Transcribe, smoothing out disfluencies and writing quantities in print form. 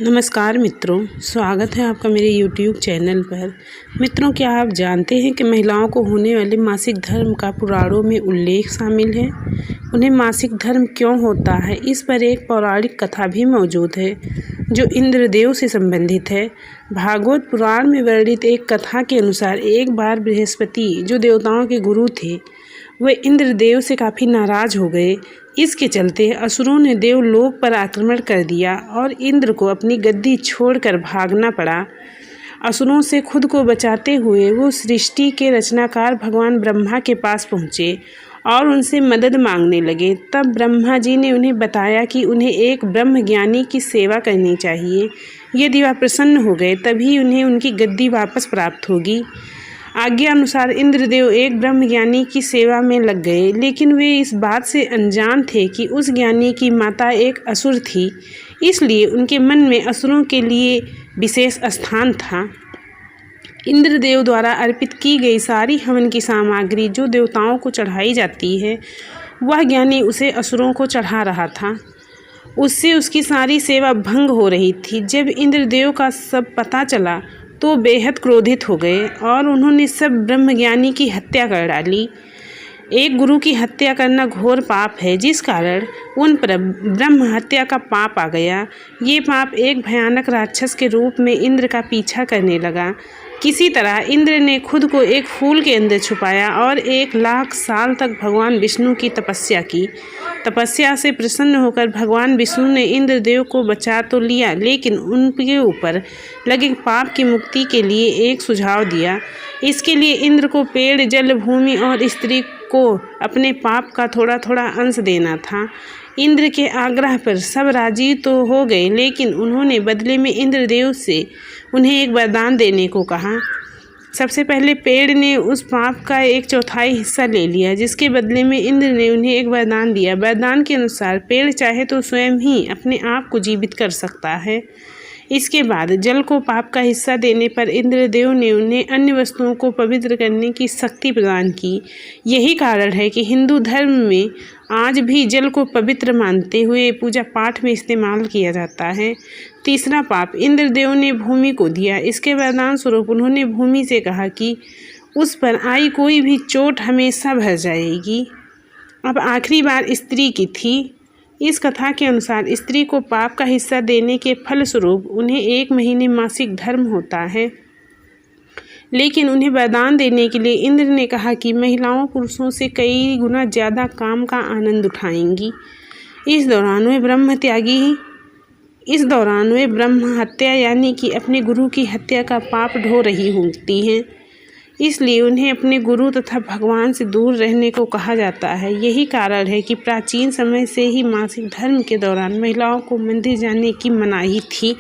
नमस्कार मित्रों, स्वागत है आपका मेरे YouTube चैनल पर। मित्रों, क्या आप जानते हैं कि महिलाओं को होने वाले मासिक धर्म का पुराणों में उल्लेख शामिल है। उन्हें मासिक धर्म क्यों होता है, इस पर एक पौराणिक कथा भी मौजूद है जो इंद्रदेव से संबंधित है। भागवत पुराण में वर्णित एक कथा के अनुसार एक बार बृहस्पति, जो देवताओं के गुरु थे, वे इंद्रदेव से काफ़ी नाराज़ हो गए। इसके चलते असुरों ने देवलोक पर आक्रमण कर दिया और इंद्र को अपनी गद्दी छोड़कर भागना पड़ा। असुरों से खुद को बचाते हुए वो सृष्टि के रचनाकार भगवान ब्रह्मा के पास पहुँचे और उनसे मदद मांगने लगे। तब ब्रह्मा जी ने उन्हें बताया कि उन्हें एक ब्रह्मज्ञानी की सेवा करनी चाहिए। यदि वह प्रसन्न हो गए तभी उन्हें उनकी गद्दी वापस प्राप्त होगी। आज्ञा अनुसार इंद्रदेव एक ब्रह्मज्ञानी की सेवा में लग गए, लेकिन वे इस बात से अनजान थे कि उस ज्ञानी की माता एक असुर थी। इसलिए उनके मन में असुरों के लिए विशेष स्थान था। इंद्रदेव द्वारा अर्पित की गई सारी हवन की सामग्री जो देवताओं को चढ़ाई जाती है, वह ज्ञानी उसे असुरों को चढ़ा रहा था। उससे उसकी सारी सेवा भंग हो रही थी। जब इंद्रदेव का सब पता चला तो बेहद क्रोधित हो गए और उन्होंने सब ब्रह्मज्ञानी की हत्या कर डाली। एक गुरु की हत्या करना घोर पाप है, जिस कारण उन पर ब्रह्म हत्या का पाप आ गया। ये पाप एक भयानक राक्षस के रूप में इंद्र का पीछा करने लगा। किसी तरह इंद्र ने खुद को एक फूल के अंदर छुपाया और 1,00,000 साल तक भगवान विष्णु की तपस्या की। तपस्या से प्रसन्न होकर भगवान विष्णु ने इंद्रदेव को बचा तो लिया, लेकिन उनके ऊपर लगे पाप की मुक्ति के लिए एक सुझाव दिया। इसके लिए इंद्र को पेड़, जल, भूमि और स्त्री को अपने पाप का थोड़ा थोड़ा अंश देना था। इंद्र के आग्रह पर सब राजी तो हो गए, लेकिन उन्होंने बदले में इंद्रदेव से उन्हें एक वरदान देने को कहा। सबसे पहले पेड़ ने उस पाप का 1/4 हिस्सा ले लिया, जिसके बदले में इंद्र ने उन्हें एक वरदान दिया। वरदान के अनुसार पेड़ चाहे तो स्वयं ही अपने आप को जीवित कर सकता है। इसके बाद जल को पाप का हिस्सा देने पर इंद्रदेव ने उन्हें अन्य वस्तुओं को पवित्र करने की शक्ति प्रदान की। यही कारण है कि हिंदू धर्म में आज भी जल को पवित्र मानते हुए पूजा पाठ में इस्तेमाल किया जाता है। तीसरा पाप इंद्रदेव ने भूमि को दिया। इसके वरदान स्वरूप उन्होंने भूमि से कहा कि उस पर आई कोई भी चोट हमेशा भर जाएगी। अब आखिरी बार स्त्री की थी। इस कथा के अनुसार स्त्री को पाप का हिस्सा देने के फलस्वरूप उन्हें 1 महीने मासिक धर्म होता है, लेकिन उन्हें वरदान देने के लिए इंद्र ने कहा कि महिलाओं पुरुषों से कई गुना ज़्यादा काम का आनंद उठाएंगी। इस दौरान वे ब्रह्म हत्या यानी कि अपने गुरु की हत्या का पाप ढो रही होती हैं। इसलिए उन्हें अपने गुरु तथा भगवान से दूर रहने को कहा जाता है। यही कारण है कि प्राचीन समय से ही मासिक धर्म के दौरान महिलाओं को मंदिर जाने की मनाही थी।